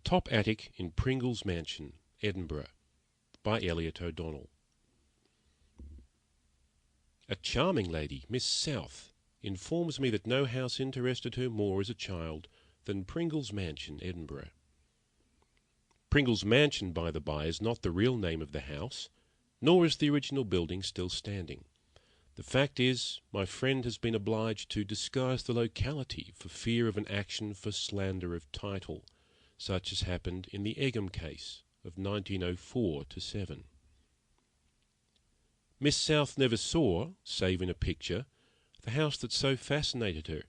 Top Attic in Pringle's Mansion, Edinburgh, by Elliot O'Donnell. A charming lady, Miss South, informs me that no house interested her more as a child than Pringle's Mansion, Edinburgh. Pringle's Mansion, by the by, is not the real name of the house, nor is the original building still standing. The fact is, my friend has been obliged to disguise the locality for fear of an action for slander of title, such as happened in the Egham case of 1904-7. Miss South never saw, save in a picture, the house that so fascinated her,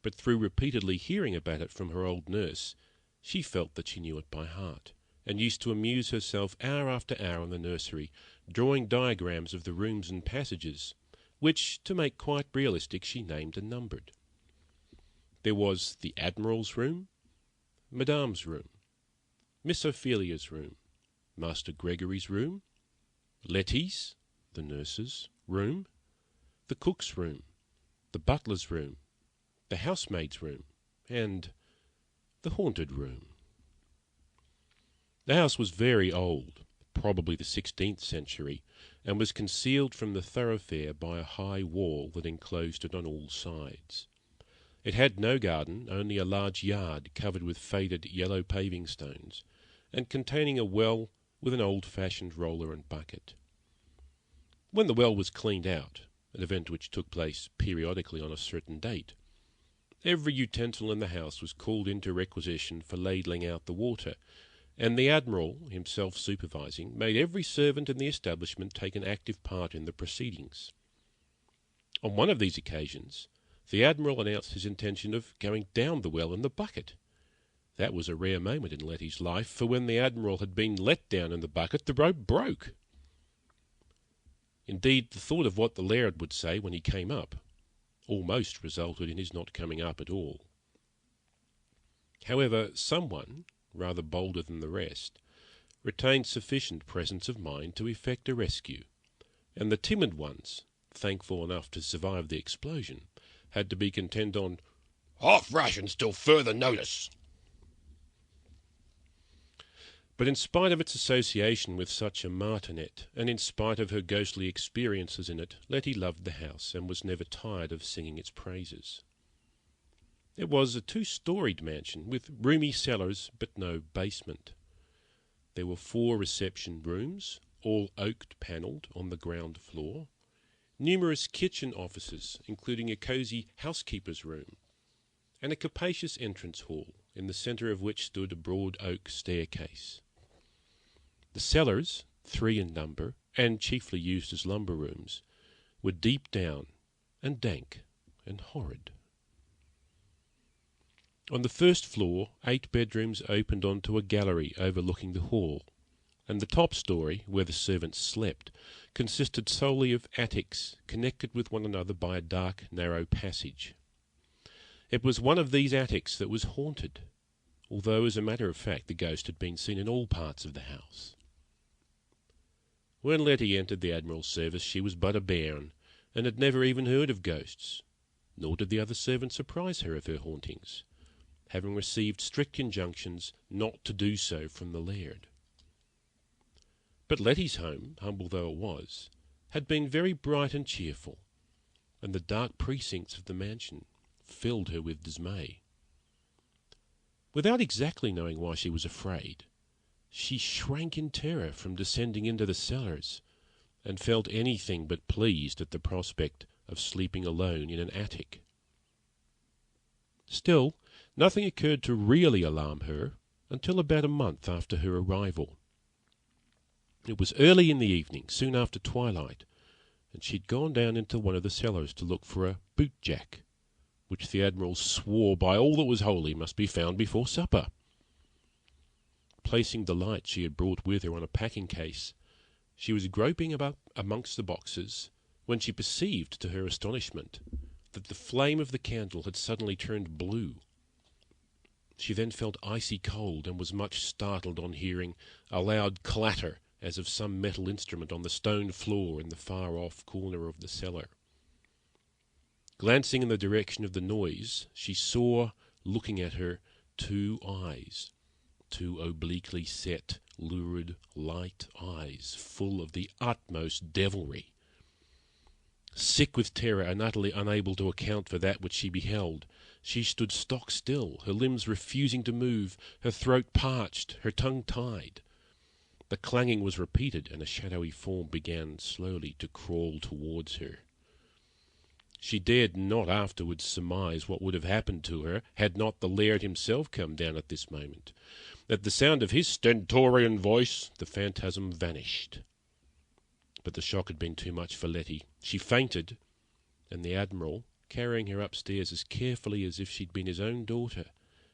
but through repeatedly hearing about it from her old nurse, she felt that she knew it by heart, and used to amuse herself hour after hour in the nursery, drawing diagrams of the rooms and passages, which, to make quite realistic, she named and numbered. There was the Admiral's room, Madame's room, Miss Ophelia's room, Master Gregory's room, Letty's, the nurse's, room, the cook's room, the butler's room, the housemaid's room, and the haunted room. The house was very old, probably the 16th century, and was concealed from the thoroughfare by a high wall that enclosed it on all sides. It had no garden, only a large yard covered with faded yellow paving stones, and containing a well with an old-fashioned roller and bucket. When the well was cleaned out, an event which took place periodically on a certain date, every utensil in the house was called into requisition for ladling out the water, and the Admiral, himself supervising, made every servant in the establishment take an active part in the proceedings. On one of these occasions, the Admiral announced his intention of going down the well in the bucket. That was a rare moment in Letty's life, for when the Admiral had been let down in the bucket, the rope broke. Indeed, the thought of what the Laird would say when he came up almost resulted in his not coming up at all. However, someone, rather bolder than the rest, retained sufficient presence of mind to effect a rescue, and the timid ones, thankful enough to survive the explosion, had to be content on half rations till further notice. But in spite of its association with such a martinet, and in spite of her ghostly experiences in it, Letty loved the house, and was never tired of singing its praises. It was a 2-storied mansion, with roomy cellars, but no basement. There were 4 reception rooms, all oak-panelled, on the ground floor, numerous kitchen offices, including a cosy housekeeper's room, and a capacious entrance hall, in the centre of which stood a broad oak staircase. The cellars, 3 in number, and chiefly used as lumber rooms, were deep down, and dank, and horrid. On the first floor, 8 bedrooms opened onto a gallery overlooking the hall, and the top story, where the servants slept, consisted solely of attics connected with one another by a dark, narrow passage. It was one of these attics that was haunted, although as a matter of fact the ghost had been seen in all parts of the house. When Letty entered the Admiral's service she was but a bairn, and had never even heard of ghosts, nor did the other servants apprise her of her hauntings, having received strict injunctions not to do so from the Laird. But Letty's home, humble though it was, had been very bright and cheerful, and the dark precincts of the mansion filled her with dismay. Without exactly knowing why she was afraid, she shrank in terror from descending into the cellars, and felt anything but pleased at the prospect of sleeping alone in an attic. Still, nothing occurred to really alarm her until about a month after her arrival. It was early in the evening, soon after twilight, and she had gone down into one of the cellars to look for a boot-jack, which the Admiral swore by all that was holy must be found before supper. Placing the light she had brought with her on a packing-case, she was groping about amongst the boxes, when she perceived, to her astonishment, that the flame of the candle had suddenly turned blue. She then felt icy cold, and was much startled on hearing a loud clatter as of some metal instrument on the stone floor in the far-off corner of the cellar. Glancing in the direction of the noise, she saw, looking at her, 2 eyes, 2 obliquely set, lurid, light eyes, full of the utmost devilry. Sick with terror and utterly unable to account for that which she beheld, she stood stock still, her limbs refusing to move, her throat parched, her tongue tied. The clanging was repeated, and a shadowy form began slowly to crawl towards her. She dared not afterwards surmise what would have happened to her had not the laird himself come down at this moment. At the sound of his stentorian voice, the phantasm vanished. But the shock had been too much for Letty. She fainted, and the Admiral, carrying her upstairs as carefully as if she'd been his own daughter,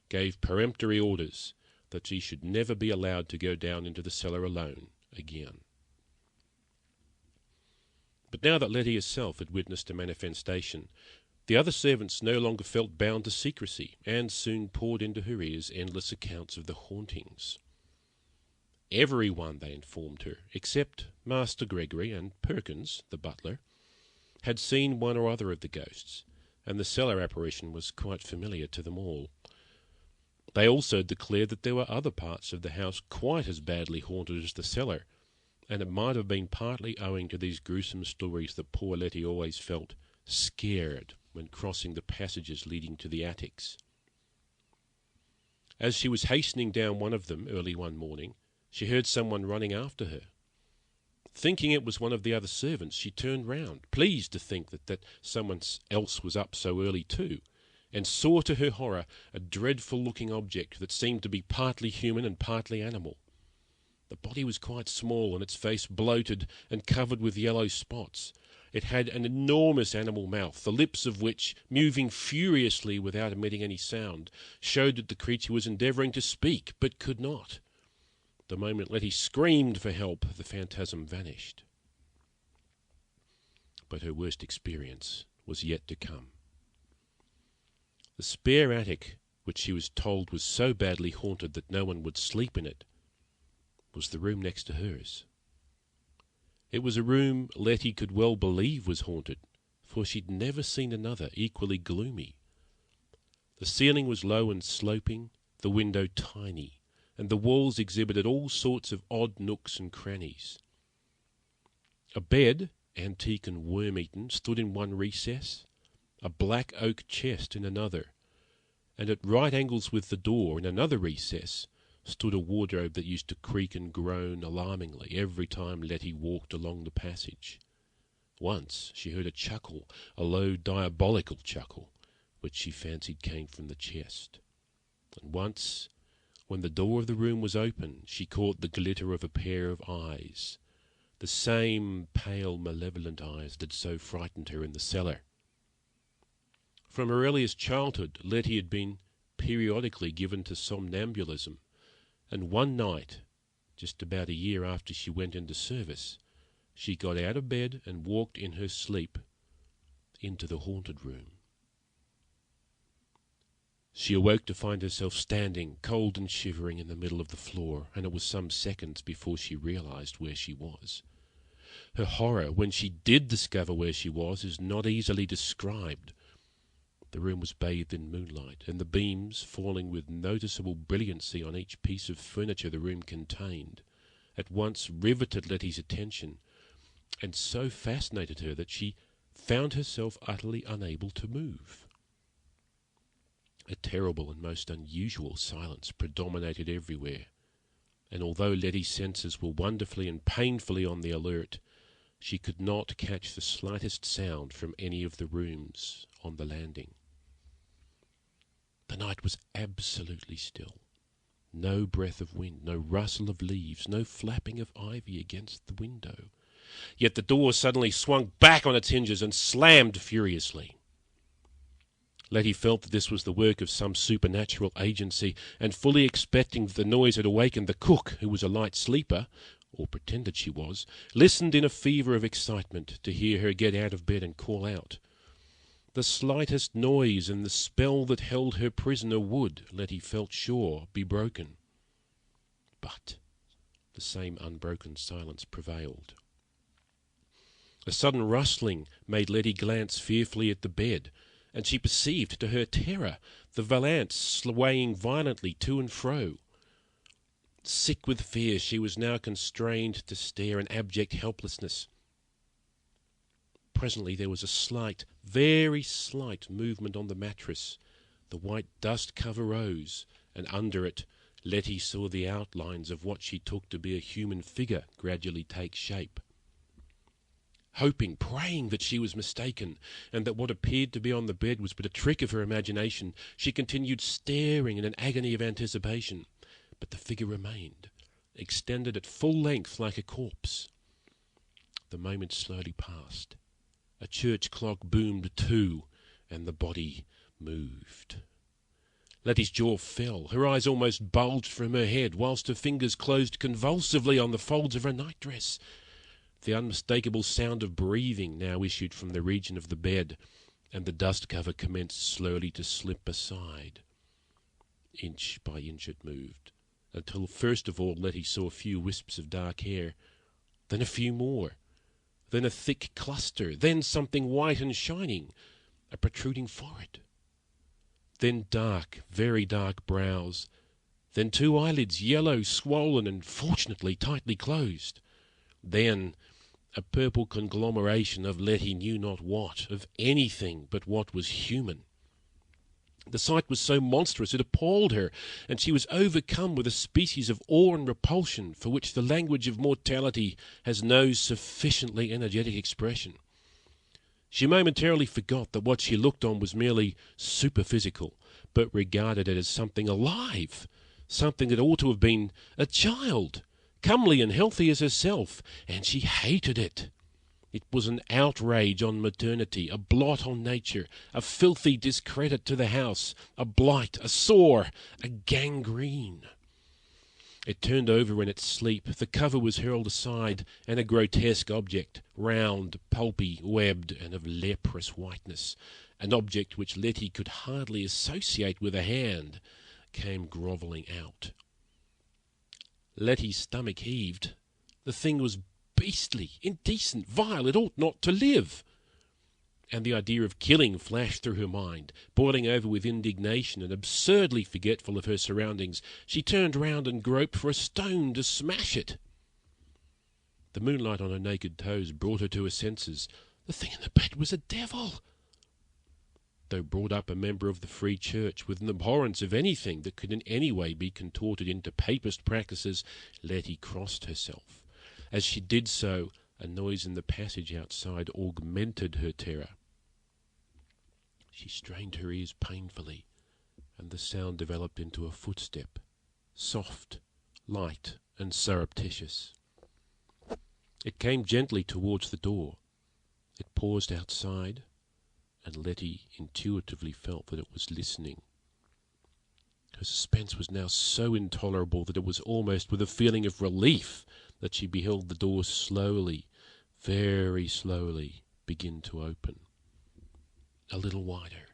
gave peremptory orders that she should never be allowed to go down into the cellar alone again. But now that Letty herself had witnessed a manifestation, the other servants no longer felt bound to secrecy, and soon poured into her ears endless accounts of the hauntings. Everyone, they informed her, except Master Gregory and Perkins, the butler, had seen one or other of the ghosts, and the cellar apparition was quite familiar to them all. They also declared that there were other parts of the house quite as badly haunted as the cellar, and it might have been partly owing to these gruesome stories that poor Letty always felt scared when crossing the passages leading to the attics. As she was hastening down one of them early one morning, she heard someone running after her. Thinking it was one of the other servants, she turned round, pleased to think that someone else was up so early too, and saw to her horror a dreadful-looking object that seemed to be partly human and partly animal. The body was quite small, and its face bloated and covered with yellow spots. It had an enormous animal mouth, the lips of which, moving furiously without emitting any sound, showed that the creature was endeavouring to speak, but could not. The moment Letty screamed for help, the phantasm vanished. But her worst experience was yet to come. The spare attic, which she was told was so badly haunted that no one would sleep in it, was the room next to hers. It was a room Letty could well believe was haunted, for she'd never seen another equally gloomy. The ceiling was low and sloping, the window tiny, and the walls exhibited all sorts of odd nooks and crannies. A bed, antique and worm-eaten, stood in one recess, a black oak chest in another, and at right angles with the door, in another recess, stood a wardrobe that used to creak and groan alarmingly every time Letty walked along the passage. Once she heard a chuckle, a low diabolical chuckle, which she fancied came from the chest. And once, when the door of the room was open, she caught the glitter of a pair of eyes, the same pale, malevolent eyes that had so frightened her in the cellar. From her earliest childhood, Letty had been periodically given to somnambulism, and one night, just about a year after she went into service, she got out of bed and walked in her sleep into the haunted room. She awoke to find herself standing, cold and shivering, in the middle of the floor, and it was some seconds before she realized where she was. Her horror, when she did discover where she was, is not easily described. The room was bathed in moonlight, and the beams, falling with noticeable brilliancy on each piece of furniture the room contained, at once riveted Letty's attention, and so fascinated her that she found herself utterly unable to move. A terrible and most unusual silence predominated everywhere, and although Letty's senses were wonderfully and painfully on the alert, she could not catch the slightest sound from any of the rooms on the landing. The night was absolutely still. No breath of wind, no rustle of leaves, no flapping of ivy against the window. Yet the door suddenly swung back on its hinges and slammed furiously. Letty felt that this was the work of some supernatural agency, and fully expecting that the noise had awakened the cook, who was a light sleeper, or pretended she was, listened in a fever of excitement to hear her get out of bed and call out. The slightest noise, and the spell that held her prisoner would, Letty felt sure, be broken. But the same unbroken silence prevailed. A sudden rustling made Letty glance fearfully at the bed, and she perceived, to her terror, the valance swaying violently to and fro. Sick with fear, she was now constrained to stare in abject helplessness. Presently there was a slight, very slight movement on the mattress. The white dust cover rose, and under it Letty saw the outlines of what she took to be a human figure gradually take shape. Hoping, praying that she was mistaken, and that what appeared to be on the bed was but a trick of her imagination, she continued staring in an agony of anticipation. But the figure remained, extended at full length like a corpse. The moment slowly passed. A church clock boomed 2, and the body moved. Letty's jaw fell, her eyes almost bulged from her head, whilst her fingers closed convulsively on the folds of her nightdress. The unmistakable sound of breathing now issued from the region of the bed, and the dust cover commenced slowly to slip aside. Inch by inch it moved, until first of all Letty saw a few wisps of dark hair, then a few more, then a thick cluster, then something white and shining, a protruding forehead, then dark, very dark brows, then 2 eyelids, yellow, swollen, and fortunately tightly closed, then a purple conglomeration of Letty knew not what, of anything but what was human. The sight was so monstrous it appalled her, and she was overcome with a species of awe and repulsion for which the language of mortality has no sufficiently energetic expression. She momentarily forgot that what she looked on was merely superphysical, but regarded it as something alive, something that ought to have been a child, comely and healthy as herself, and she hated it. It was an outrage on maternity, a blot on nature, a filthy discredit to the house, a blight, a sore, a gangrene. It turned over in its sleep, the cover was hurled aside, and a grotesque object, round, pulpy, webbed, and of leprous whiteness, an object which Letty could hardly associate with a hand, came grovelling out. Letty's stomach heaved. The thing was beastly, indecent, vile, it ought not to live. And the idea of killing flashed through her mind. Boiling over with indignation and absurdly forgetful of her surroundings, she turned round and groped for a stone to smash it. The moonlight on her naked toes brought her to her senses. The thing in the bed was a devil. Though brought up a member of the Free Church with an abhorrence of anything that could in any way be contorted into papist practices, Letty crossed herself. As she did so, a noise in the passage outside augmented her terror. She strained her ears painfully, and the sound developed into a footstep, soft, light, and surreptitious. It came gently towards the door. It paused outside, and Letty intuitively felt that it was listening. Her suspense was now so intolerable that it was almost with a feeling of relief that she beheld the door slowly, very slowly, begin to open. A little wider,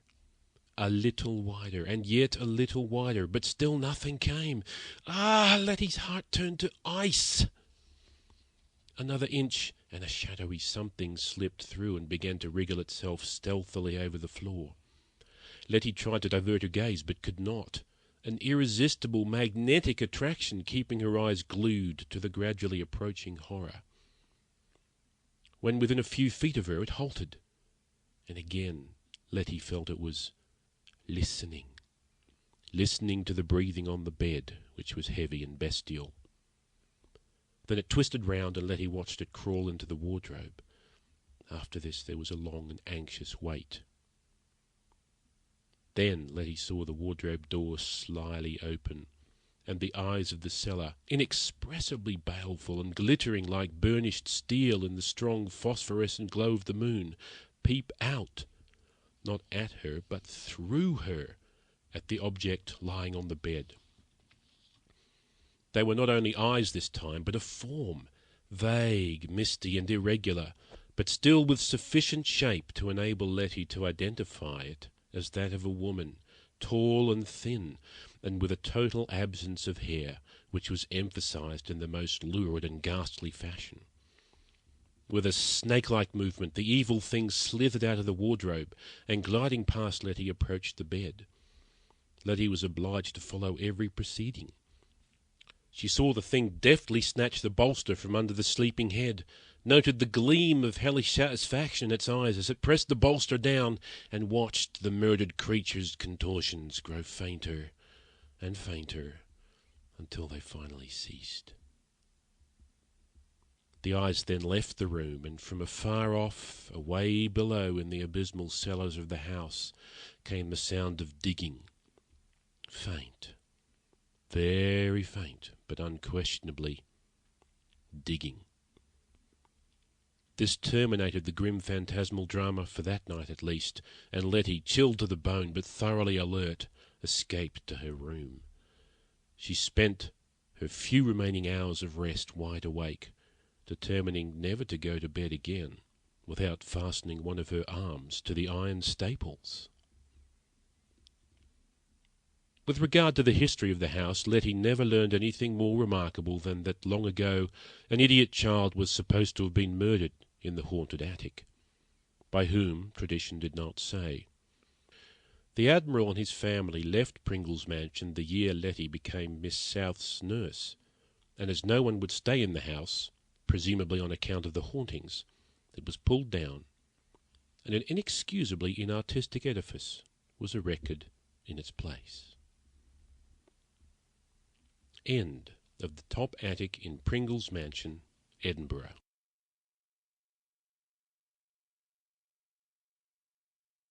and yet a little wider, but still nothing came. Ah! Letty's heart turned to ice. Another inch, and a shadowy something slipped through and began to wriggle itself stealthily over the floor. Letty tried to divert her gaze, but could not, an irresistible magnetic attraction keeping her eyes glued to the gradually approaching horror. When within a few feet of her, it halted, and again Letty felt it was listening to the breathing on the bed, which was heavy and bestial. Then it twisted round, and Letty watched it crawl into the wardrobe. After this there was a long and anxious wait. Then Letty saw the wardrobe door slyly open, and the eyes of the cellar, inexpressibly baleful and glittering like burnished steel in the strong phosphorescent glow of the moon, peep out, not at her, but through her, at the object lying on the bed. They were not only eyes this time, but a form, vague, misty, and irregular, but still with sufficient shape to enable Letty to identify it as that of a woman, tall and thin, and with a total absence of hair, which was emphasized in the most lurid and ghastly fashion. With a snake-like movement, the evil thing slithered out of the wardrobe, and gliding past Letty, approached the bed. Letty was obliged to follow every proceeding. She saw the thing deftly snatch the bolster from under the sleeping head, noted the gleam of hellish satisfaction in its eyes as it pressed the bolster down, and watched the murdered creature's contortions grow fainter and fainter until they finally ceased. The eyes then left the room, and from afar off, away below in the abysmal cellars of the house, came the sound of digging. Faint, very faint, but unquestionably digging. This terminated the grim phantasmal drama for that night at least, and Letty, chilled to the bone but thoroughly alert, escaped to her room. She spent her few remaining hours of rest wide awake, determining never to go to bed again without fastening one of her arms to the iron staples. With regard to the history of the house, Letty never learned anything more remarkable than that long ago an idiot child was supposed to have been murdered in the haunted attic. By whom, tradition did not say. The Admiral and his family left Pringle's mansion the year Letty became Miss South's nurse, and as no one would stay in the house, presumably on account of the hauntings, it was pulled down, and an inexcusably inartistic edifice was erected in its place. End of the top attic in Pringle's mansion, Edinburgh.